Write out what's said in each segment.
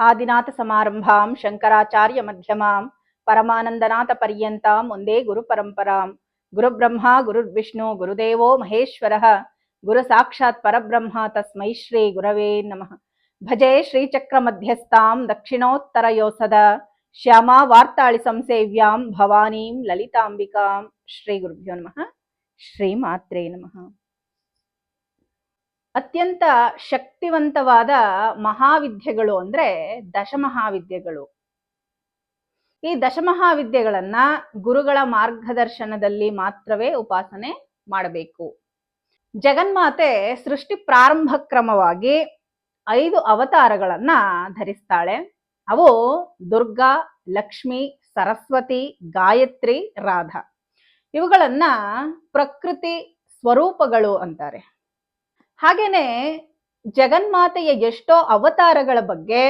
ಆದಿನಾಥ ಸಮಾರಂಭಾಂ ಶಂಕರಾಚಾರ್ಯ ಮಧ್ಯಮಾಂ ಪರಮಾನಂದನಾಥ ಪರ್ಯಂತಾಂ ಒಂದೇ ಗುರು ಪರಂಪರಾಂ. ಗುರುಬ್ರಹ್ಮ ಗುರುರ್ವಿಷ್ಣು ಗುರುದೇವೋ ಮಹೇಶ್ವರಃ ಗುರು ಸಾಕ್ಷಾತ್ ಪರಬ್ರಹ್ಮ ತಸ್ಮೈ ಶ್ರೀ ಗುರವೇ ನಮಃ. ಭಜೆ ಶ್ರೀಚಕ್ರ ಮಧ್ಯಸ್ಥಾಂ ದಕ್ಷಿಣೋತ್ತರಯೋಸದ ಶ್ಯಾಮಾ ವಾರ್ತಾಳಿ ಸಂಸೇವ್ಯಾಂ ಭವಾನೀಂ ಲಲಿತಾಂಬಿಕಾಂ. ಶ್ರೀ ಗುರುಭ್ಯೋ ನಮಃ. ಶ್ರೀ ಮಾತ್ರೇ ನಮಃ. ಅತ್ಯಂತ ಶಕ್ತಿವಂತವಾದ ಮಹಾವಿದ್ಯೆಗಳು ಅಂದ್ರೆ ದಶಮಹಾವಿದ್ಯೆಗಳು. ಈ ದಶಮಹಾವಿದ್ಯೆಗಳನ್ನ ಗುರುಗಳ ಮಾರ್ಗದರ್ಶನದಲ್ಲಿ ಮಾತ್ರವೇ ಉಪಾಸನೆ ಮಾಡಬೇಕು. ಜಗನ್ಮಾತೆ ಸೃಷ್ಟಿ ಪ್ರಾರಂಭ ಕ್ರಮವಾಗಿ 5 ಅವತಾರಗಳನ್ನ ಧರಿಸ್ತಾಳೆ. ಅವು ದುರ್ಗಾ, ಲಕ್ಷ್ಮಿ, ಸರಸ್ವತಿ, ಗಾಯತ್ರಿ, ರಾಧಾ. ಇವುಗಳನ್ನ ಪ್ರಕೃತಿ ಸ್ವರೂಪಗಳು ಅಂತಾರೆ. ಹಾಗೇನೆ ಜಗನ್ಮಾತೆಯ ಎಷ್ಟೋ ಅವತಾರಗಳ ಬಗ್ಗೆ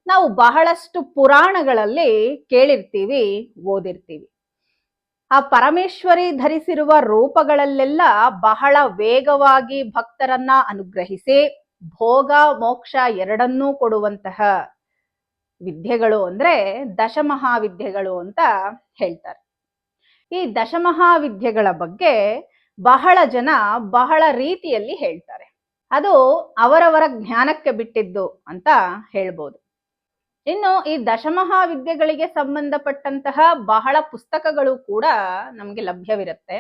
ನಾವು ಬಹಳಷ್ಟು ಪುರಾಣಗಳಲ್ಲಿ ಕೇಳಿರ್ತೀವಿ, ಓದಿರ್ತೀವಿ. ಆ ಪರಮೇಶ್ವರಿ ಧರಿಸಿರುವ ರೂಪಗಳಲ್ಲೆಲ್ಲ ಬಹಳ ವೇಗವಾಗಿ ಭಕ್ತರನ್ನ ಅನುಗ್ರಹಿಸಿ ಭೋಗ ಮೋಕ್ಷ ಎರಡನ್ನೂ ಕೊಡುವಂತಹ ವಿದ್ಯೆಗಳು ಅಂದ್ರೆ ದಶಮಹಾವಿದ್ಯೆಗಳು ಅಂತ ಹೇಳ್ತಾರೆ. ಈ ದಶಮಹಾವಿದ್ಯೆಗಳ ಬಗ್ಗೆ ಬಹಳ ಜನ ಬಹಳ ರೀತಿಯಲ್ಲಿ ಹೇಳ್ತಾರೆ. ಅದು ಅವರವರ ಜ್ಞಾನಕ್ಕೆ ಬಿಟ್ಟಿದ್ದು ಅಂತ ಹೇಳ್ಬೋದು. ಇನ್ನು ಈ ದಶಮಹಾವಿದ್ಯೆಗಳಿಗೆ ಸಂಬಂಧಪಟ್ಟಂತಹ ಬಹಳ ಪುಸ್ತಕಗಳು ಕೂಡ ನಮಗೆ ಲಭ್ಯವಿರುತ್ತೆ.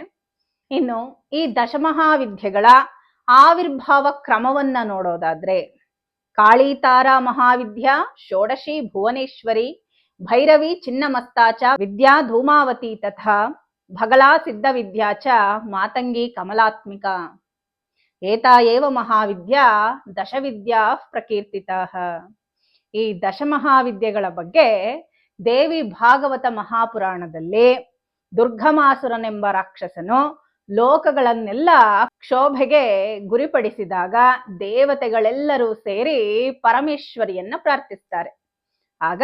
ಇನ್ನು ಈ ದಶಮಹಾವಿದ್ಯೆಗಳ ಆವಿರ್ಭಾವ ಕ್ರಮವನ್ನ ನೋಡೋದಾದ್ರೆ ಕಾಳಿತಾರಾ ಮಹಾವಿದ್ಯಾ ಷೋಡಶಿ ಭುವನೇಶ್ವರಿ ಭೈರವಿ ಚಿನ್ನಮಸ್ತಾಚ ವಿದ್ಯಾ ಧೂಮಾವತಿ ತಥಾ ಭಗಲಾ ಸಿದ್ಧ ವಿದ್ಯಾ ಚ ಮಾತಂಗಿ ಕಮಲಾತ್ಮಿಕ ಏತಾ ಏವ ಮಹಾವಿದ್ಯಾ ದಶವಿದ್ಯಾ ಪ್ರಕೀರ್ತಿತಃ. ಈ ದಶಮಹಾವಿದ್ಯೆಗಳ ಬಗ್ಗೆ ದೇವಿ ಭಾಗವತ ಮಹಾಪುರಾಣದಲ್ಲಿ ದುರ್ಗಮಾಸುರನೆಂಬ ರಾಕ್ಷಸನು ಲೋಕಗಳನ್ನೆಲ್ಲ ಕ್ಷೋಭೆಗೆ ಗುರಿಪಡಿಸಿದಾಗ ದೇವತೆಗಳೆಲ್ಲರೂ ಸೇರಿ ಪರಮೇಶ್ವರಿಯನ್ನ ಪ್ರಾರ್ಥಿಸ್ತಾರೆ. ಆಗ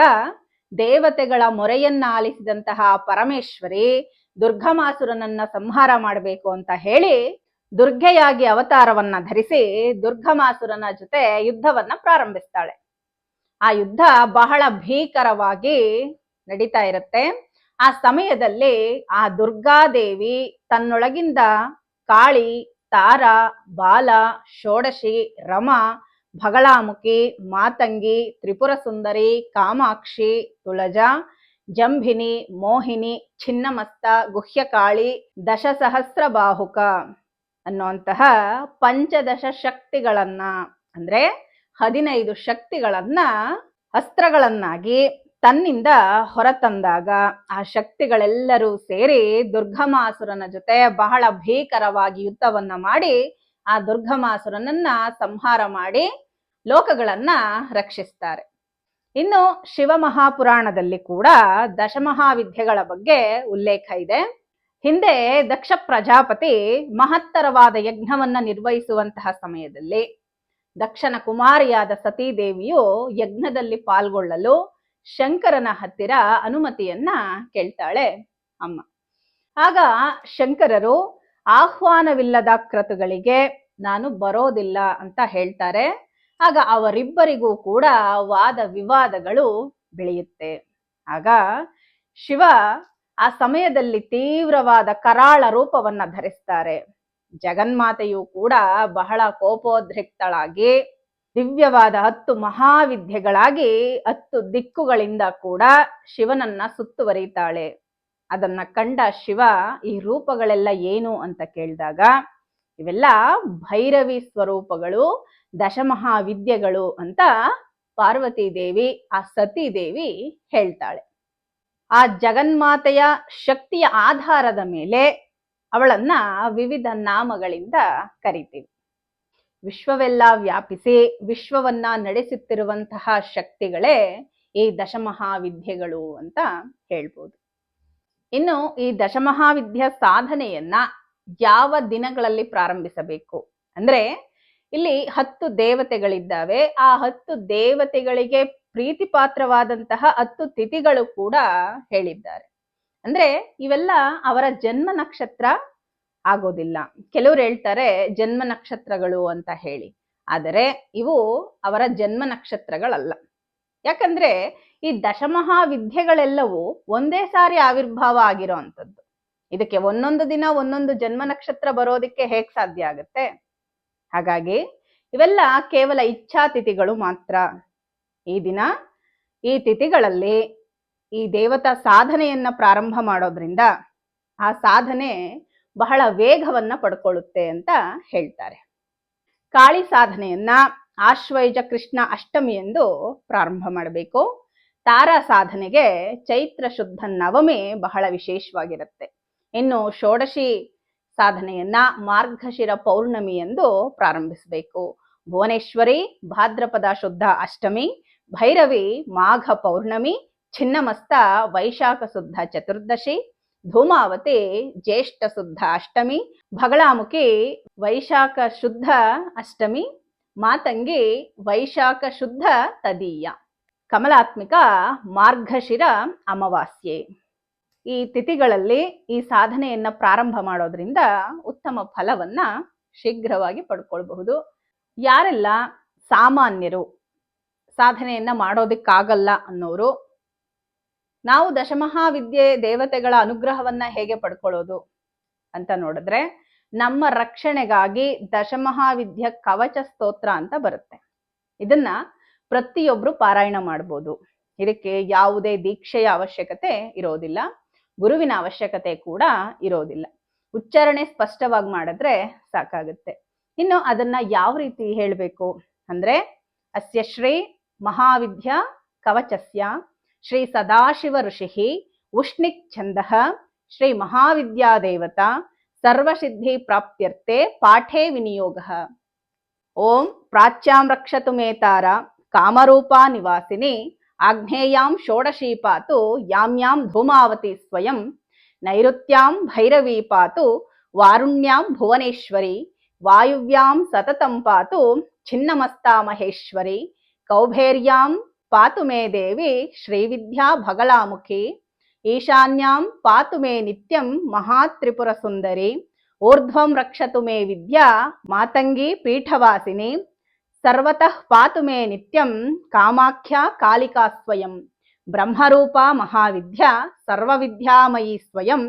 ದೇವತೆಗಳ ಮೊರೆಯನ್ನ ಆಲಿಸಿದಂತಹ ಪರಮೇಶ್ವರಿ ದುರ್ಗಮಾಸುರನನ್ನ ಸಂಹಾರ ಮಾಡಬೇಕು ಅಂತ ಹೇಳಿ ದುರ್ಗೆಯಾಗಿ ಅವತಾರವನ್ನ ಧರಿಸಿ ದುರ್ಗಮಾಸುರನ ಜೊತೆ ಯುದ್ಧವನ್ನ ಪ್ರಾರಂಭಿಸ್ತಾಳೆ. ಆ ಯುದ್ಧ ಬಹಳ ಭೀಕರವಾಗಿ ನಡೀತಾ ಇರುತ್ತೆ. ಆ ಸಮಯದಲ್ಲಿ ಆ ದುರ್ಗಾದೇವಿ ತನ್ನೊಳಗಿಂದ ಕಾಳಿ, ತಾರ, ಬಾಲ, ಷೋಡಶಿ, ರಮ, ಭಗಳಾಮುಖಿ, ಮಾತಂಗಿ, ತ್ರಿಪುರ ಸುಂದರಿ, ಕಾಮಾಕ್ಷಿ, ತುಳಜ, ಜಂಭಿನಿ, ಮೋಹಿನಿ, ಚಿನ್ನಮಸ್ತ, ಗುಹ್ಯಕಾಳಿ, ದಶಸಹಸ್ರ ಬಾಹುಕ ಅನ್ನುವಂತಹ ಪಂಚದಶ ಶಕ್ತಿಗಳನ್ನ ಅಂದ್ರೆ 15 ಶಕ್ತಿಗಳನ್ನ ಅಸ್ತ್ರಗಳನ್ನಾಗಿ ತನ್ನಿಂದ ಹೊರತಂದಾಗ ಆ ಶಕ್ತಿಗಳೆಲ್ಲರೂ ಸೇರಿ ದುರ್ಗಮಾಸುರನ ಜೊತೆ ಬಹಳ ಭೀಕರವಾಗಿ ಯುದ್ಧವನ್ನ ಮಾಡಿ ಆ ದುರ್ಗಮಾಸುರನನ್ನ ಸಂಹಾರ ಮಾಡಿ ಲೋಕಗಳನ್ನ ರಕ್ಷಿಸ್ತಾರೆ. ಇನ್ನು ಶಿವ ಮಹಾಪುರಾಣದಲ್ಲಿ ಕೂಡ ದಶಮಹಾವಿದ್ಯೆಗಳ ಬಗ್ಗೆ ಉಲ್ಲೇಖ ಇದೆ. ಹಿಂದೆ ದಕ್ಷ ಪ್ರಜಾಪತಿ ಮಹತ್ತರವಾದ ಯಜ್ಞವನ್ನ ನಿರ್ವಹಿಸುವಂತಹ ಸಮಯದಲ್ಲಿ ದಕ್ಷನ ಕುಮಾರಿಯಾದ ಸತೀದೇವಿಯು ಯಜ್ಞದಲ್ಲಿ ಪಾಲ್ಗೊಳ್ಳಲು ಶಂಕರನ ಹತ್ತಿರ ಅನುಮತಿಯನ್ನ ಕೇಳ್ತಾಳೆ ಅಮ್ಮ. ಆಗ ಶಂಕರರು ಆಹ್ವಾನವಿಲ್ಲದ ಕ್ರತುಗಳಿಗೆ ನಾನು ಬರೋದಿಲ್ಲ ಅಂತ ಹೇಳ್ತಾರೆ. ಆಗ ಅವರಿಬ್ಬರಿಗೂ ಕೂಡ ವಾದ ವಿವಾದಗಳು ಬೆಳೆಯುತ್ತೆ. ಆಗ ಶಿವ ಆ ಸಮಯದಲ್ಲಿ ತೀವ್ರವಾದ ಕರಾಳ ರೂಪವನ್ನ ಧರಿಸ್ತಾರೆ. ಜಗನ್ಮಾತೆಯು ಕೂಡ ಬಹಳ ಕೋಪೋದ್ರಿಕ್ತಳಾಗಿ ದಿವ್ಯವಾದ 10 ಮಹಾವಿದ್ಯೆಗಳಾಗಿ 10 ದಿಕ್ಕುಗಳಿಂದ ಕೂಡ ಶಿವನನ್ನ ಸುತ್ತುವರಿತಾಳೆ. ಅದನ್ನ ಕಂಡ ಶಿವ ಈ ರೂಪಗಳೆಲ್ಲ ಏನು ಅಂತ ಕೇಳಿದಾಗ ಇವೆಲ್ಲ ಭೈರವಿ ಸ್ವರೂಪಗಳು, ದಶಮಹಾವಿದ್ಯೆಗಳು ಅಂತ ಪಾರ್ವತಿ ದೇವಿ ಆ ಸತೀದೇವಿ ಹೇಳ್ತಾಳೆ. ಆ ಜಗನ್ಮಾತೆಯ ಶಕ್ತಿಯ ಆಧಾರದ ಮೇಲೆ ಅವಳನ್ನ ವಿವಿಧ ನಾಮಗಳಿಂದ ಕರಿತೀವಿ. ವಿಶ್ವವೆಲ್ಲ ವ್ಯಾಪಿಸಿ ವಿಶ್ವವನ್ನ ನಡೆಸುತ್ತಿರುವಂತಹ ಶಕ್ತಿಗಳೇ ಈ ದಶಮಹಾವಿದ್ಯೆಗಳು ಅಂತ ಹೇಳ್ಬೋದು. ಇನ್ನು ಈ ದಶಮಹಾವಿದ್ಯಾ ಸಾಧನೆಯನ್ನ ಯಾವ ದಿನಗಳಲ್ಲಿ ಪ್ರಾರಂಭಿಸಬೇಕು ಅಂದ್ರೆ ಇಲ್ಲಿ 10 ದೇವತೆಗಳಿದ್ದಾವೆ. ಆ 10 ದೇವತೆಗಳಿಗೆ ಪ್ರೀತಿ ಪಾತ್ರವಾದಂತಹ 10 ತಿಥಿಗಳು ಕೂಡ ಹೇಳಿದ್ದಾರೆ. ಅಂದ್ರೆ ಇವೆಲ್ಲ ಅವರ ಜನ್ಮ ನಕ್ಷತ್ರ ಆಗೋದಿಲ್ಲ. ಕೆಲವರು ಹೇಳ್ತಾರೆ ಜನ್ಮ ನಕ್ಷತ್ರಗಳು ಅಂತ ಹೇಳಿ, ಆದರೆ ಇವು ಅವರ ಜನ್ಮ ನಕ್ಷತ್ರಗಳಲ್ಲ. ಯಾಕಂದ್ರೆ ಈ ದಶಮಹಾವಿದ್ಯೆಗಳೆಲ್ಲವೂ ಒಂದೇ ಸಾರಿ ಆವಿರ್ಭಾವ ಆಗಿರೋ ಅಂಥದ್ದು. ಇದಕ್ಕೆ ಒಂದೊಂದು ದಿನ ಒಂದೊಂದು ಜನ್ಮ ನಕ್ಷತ್ರ ಬರೋದಕ್ಕೆ ಹೇಗ್ ಸಾಧ್ಯ ಆಗುತ್ತೆ? ಹಾಗಾಗಿ ಇವೆಲ್ಲ ಕೇವಲ ಇಚ್ಛಾತಿಥಿಗಳು ಮಾತ್ರ. ಈ ದಿನ ಈ ತಿಥಿಗಳಲ್ಲಿ ಈ ದೇವತಾ ಸಾಧನೆಯನ್ನ ಪ್ರಾರಂಭ ಮಾಡೋದ್ರಿಂದ ಆ ಸಾಧನೆ ಬಹಳ ವೇಗವನ್ನ ಪಡ್ಕೊಳ್ಳುತ್ತೆ ಅಂತ ಹೇಳ್ತಾರೆ. ಕಾಳಿ ಸಾಧನೆಯನ್ನ ಆಶ್ವಯುಜ ಕೃಷ್ಣ ಅಷ್ಟಮಿ ಎಂದು ಪ್ರಾರಂಭ ಮಾಡಬೇಕು. ತಾರಾ ಸಾಧನೆಗೆ ಚೈತ್ರ ಶುದ್ಧ ನವಮಿ ಬಹಳ ವಿಶೇಷವಾಗಿರುತ್ತೆ. ಇನ್ನು ಷೋಡಶಿ ಸಾಧನೆಯನ್ನ ಮಾರ್ಗಶಿರ ಪೌರ್ಣಮಿ ಎಂದು ಪ್ರಾರಂಭಿಸಬೇಕು. ಭುವನೇಶ್ವರಿ ಭಾದ್ರಪದ ಶುದ್ಧ ಅಷ್ಟಮಿ, ಭೈರವಿ ಮಾಘ ಪೌರ್ಣಮಿ, ಚಿನ್ನಮಸ್ತ ವೈಶಾಖ ಶುದ್ಧ ಚತುರ್ದಶಿ, ಧೂಮಾವತಿ ಜ್ಯೇಷ್ಠ ಶುದ್ಧ ಅಷ್ಟಮಿ, ಭಗಳಾಮುಖಿ ವೈಶಾಖ ಶುದ್ಧ ಅಷ್ಟಮಿ, ಮಾತಂಗಿ ವೈಶಾಖ ಶುದ್ಧ ತದೀಯ, ಕಮಲಾತ್ಮಿಕ ಮಾರ್ಗಶಿರ ಅಮಾವಾಸ್ಯೆ. ಈ ತಿಥಿಗಳಲ್ಲಿ ಈ ಸಾಧನೆಯನ್ನ ಪ್ರಾರಂಭ ಮಾಡೋದ್ರಿಂದ ಉತ್ತಮ ಫಲವನ್ನ ಶೀಘ್ರವಾಗಿ ಪಡ್ಕೊಳ್ಬಹುದು. ಯಾರೆಲ್ಲ ಸಾಮಾನ್ಯರು ಸಾಧನೆಯನ್ನ ಮಾಡೋದಕ್ಕಾಗಲ್ಲ ಅನ್ನೋರು, ನಾವು ದಶಮಹಾವಿದ್ಯೆ ದೇವತೆಗಳ ಅನುಗ್ರಹವನ್ನ ಹೇಗೆ ಪಡ್ಕೊಳ್ಳೋದು ಅಂತ ನೋಡಿದ್ರೆ, ನಮ್ಮ ರಕ್ಷಣೆಗಾಗಿ ದಶಮಹಾವಿದ್ಯ ಕವಚ ಸ್ತೋತ್ರ ಅಂತ ಬರುತ್ತೆ. ಇದನ್ನ ಪ್ರತಿಯೊಬ್ರು ಪಾರಾಯಣ ಮಾಡ್ಬೋದು. ಇದಕ್ಕೆ ಯಾವುದೇ ದೀಕ್ಷೆಯ ಅವಶ್ಯಕತೆ ಇರೋದಿಲ್ಲ, ಗುರುವಿನ ಅವಶ್ಯಕತೆ ಕೂಡ ಇರೋದಿಲ್ಲ. ಉಚ್ಚಾರಣೆ ಸ್ಪಷ್ಟವಾಗಿ ಮಾಡಿದ್ರೆ ಸಾಕಾಗುತ್ತೆ. ಇನ್ನು ಅದನ್ನ ಯಾವ ರೀತಿ ಹೇಳಬೇಕು ಅಂದ್ರೆ, ಅಸ್ಯ ಶ್ರೀ ಮಹಾವಿದ್ಯಾ ಕವಚಸ್ಯ ಶ್ರೀ ಸದಾಶಿವ ಋಷಿ ಉಷ್ಣಿಕ್ ಛಂದಃ ಶ್ರೀ ಮಹಾವಿದ್ಯಾ ದೇವತಾ ಸರ್ವಸಿದ್ಧಿ ಪ್ರಾಪ್ತ್ಯರ್ಥೆ ಪಾಠೇ ವಿನಿಯೋಗಃ. ಓಂ ಪ್ರಾಚ್ಯಾಂ ರಕ್ಷತು ಮೇ ತಾರಾ ಕಾಮರೂಪಾ ನಿವಾಸಿನಿ ಆಗ್ನೇಯಾಂ ಷೋಡಶೀ ಪಾತು ಯಾಂ ಯಾಂ ಧೂಮಾವತಿ ಸ್ವಯಂ ನೈಋತ್ಯಾಂ ಭೈರವೀ ಪಾತು ವಾರುಣ್ಯಾಂ ಭುವನೇಶ್ವರಿ ವಾಯುವ್ಯಾಂ ಸತತಂ ಪಾತು ಛಿನ್ನಮಸ್ತಾ ಮಹೇಶ್ವರಿ ಕೌಬೇರ್ಯಾಂ ಪಾತು ಮೇ ದೇವಿ ಶ್ರೀವಿದ್ಯಾ ಭಗಳಾಮುಖಿ ಈಶಾನ್ಯಾಂ ಪಾತು ಮೇ ನಿತ್ಯಂ ಮಹಾತ್ರಿಪುರ ಸುಂದರಿ ಊರ್ಧ್ವಂ ರಕ್ಷತು ಮೇ ವಿದ್ಯಾ ಮಾತಂಗಿ ಪೀಠವಾಸಿನಿ ಸರ್ವತಃ ಪಾತು ಮೇ ನಿತ್ಯಂ ಕಾಮಾಖ್ಯಾ ಕಾಲಿಕಾ ಸ್ವಯಂ ಬ್ರಹ್ಮರೂಪಾ ಮಹಾವಿದ್ಯಾ ಸರ್ವವಿದ್ಯಾಮಯೀ ಸ್ವಯಂ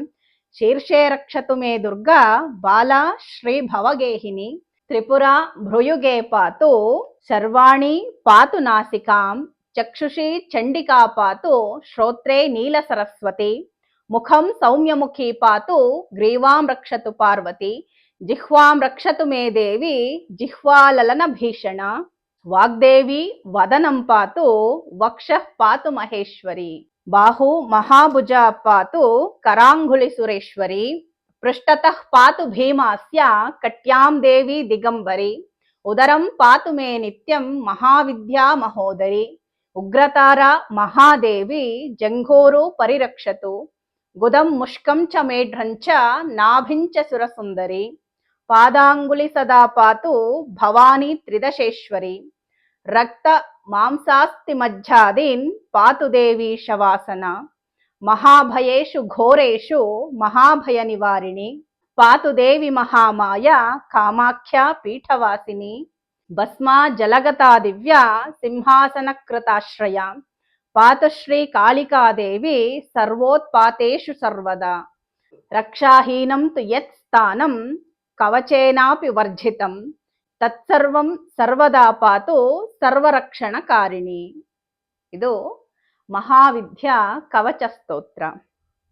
ಶೀರ್ಷೆ ರಕ್ಷತು ಮೇ ದುರ್ಗಾ ಬಾಲಾ ಶ್ರೀ ಭವಗೇಹಿನಿ ತ್ರಿಪುರಾ ಭ್ರುಯುಗೆ ಪಾತು ಶರ್ವಾಣಿ ಪಾತು ನಾಸಿಕಾಂ ಚಕ್ಷುಷಿ ಚಂಡಿಕಾ ಪಾತು ಶ್ರೋತ್ರೇ ನೀಲ ಸರಸ್ವತಿ ಮುಖಂ ಸೌಮ್ಯಮುಖಿ ಪಾತು ಗ್ರೀವಾಂ ರಕ್ಷತು ಪಾರ್ವತಿ ಜಿಹ್ವಾಂ ರಕ್ಷತು ಮೇ ದೇವಿ ಜಿಹ್ವಾಲಲನ ಭೀಷಣ ವಾಗ್ದೇವಿ ವದನಂ ಪಾತು ವಕ್ಷಃ ಪಾತು ಮಹೇಶ್ವರಿ ಬಾಹು ಮಹಾಭುಜ ಪಾತು ಕರಾಂಗುಲಿ ಸುರೇಶ್ವರಿ ಪೃಷ್ಠತಃ ಪಾತು ಭೀಮಾಸ್ಯ ಕಟ್ಯಾಂ ದೇವಿ ದಿಗಂಬರಿ ಉದರಂ ಪಾತು ಮೇ ನಿತ್ಯಂ ಮಹಾವಿದ್ಯಾ ಮಹೋದರಿ ಉಗ್ರತಾರ ಮಹಾದೇವಿ ಜಂಘೋರು ಪರಿರಕ್ಷತು ಗುದಂ ಮುಷ್ಕಂ ಚ ಮೇಢ್ರಂಚ ನಾಭಿಂಚ ಸುರಸುಂದರಿ ಪಾದಾಂಗುಲಿ ಸದಾ ಪಾತು ಭವಾನಿ ತ್ರಿದಶೇಶ್ವರಿ ರಕ್ತ ಮಾಂಸಾಸ್ತಿ ಮಜ್ಜಾದೀನ್ ಪಾತು ದೇವಿ ಶವಾಸನ ಮಹಾಭಯೇಷು ಘೋರೇಷು ಮಹಾಭಯ ನಿವಾರಿಣಿ ಪಾತು ದೇವಿ ಮಹಾಮಾಯ ಕಾಮಾಖ್ಯಾ ಪೀಠವಾಸಿನಿ ಭಸ್ಮಾ ಜಲಗತಾ ದಿವ್ಯಾ ಸಿಂಹಾಸನಕೃತಾಶ್ರಯ ಪಾತು ಶ್ರೀ ಕಾಳಿಕಾ ದೇವಿ ಸರ್ವೋತ್ಪಾತೇಷು ಸರ್ವದಾ ರಕ್ಷಾಹೀನಂ ತು ಯತ್ ಸ್ಥಾನಂ ಕವಚೇನಾಪಿ ವರ್ಜಿತಂ ತತ್ಸರ್ವಂ ಸರ್ವದಾ ಪಾತು ಸರ್ವರಕ್ಷಣಕಾರಿಣಿ. ಇದು ಮಹಾವಿದ್ಯಾ ಕವಚ ಸ್ತೋತ್ರ.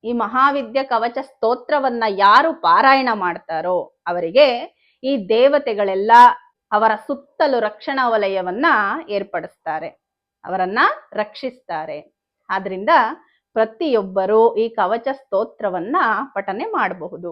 ಈ ಮಹಾವಿದ್ಯಾ ಕವಚ ಸ್ತೋತ್ರವನ್ನ ಯಾರು ಪಾರಾಯಣ ಮಾಡ್ತಾರೋ ಅವರಿಗೆ ಈ ದೇವತೆಗಳೆಲ್ಲ ಅವರ ಸುತ್ತಲೂ ರಕ್ಷಣಾ ವಲಯವನ್ನ ಏರ್ಪಡಿಸ್ತಾರೆ, ಅವರನ್ನ ರಕ್ಷಿಸ್ತಾರೆ. ಆದ್ರಿಂದ ಪ್ರತಿಯೊಬ್ಬರು ಈ ಕವಚ ಸ್ತೋತ್ರವನ್ನ ಪಠನೆ ಮಾಡಬಹುದು.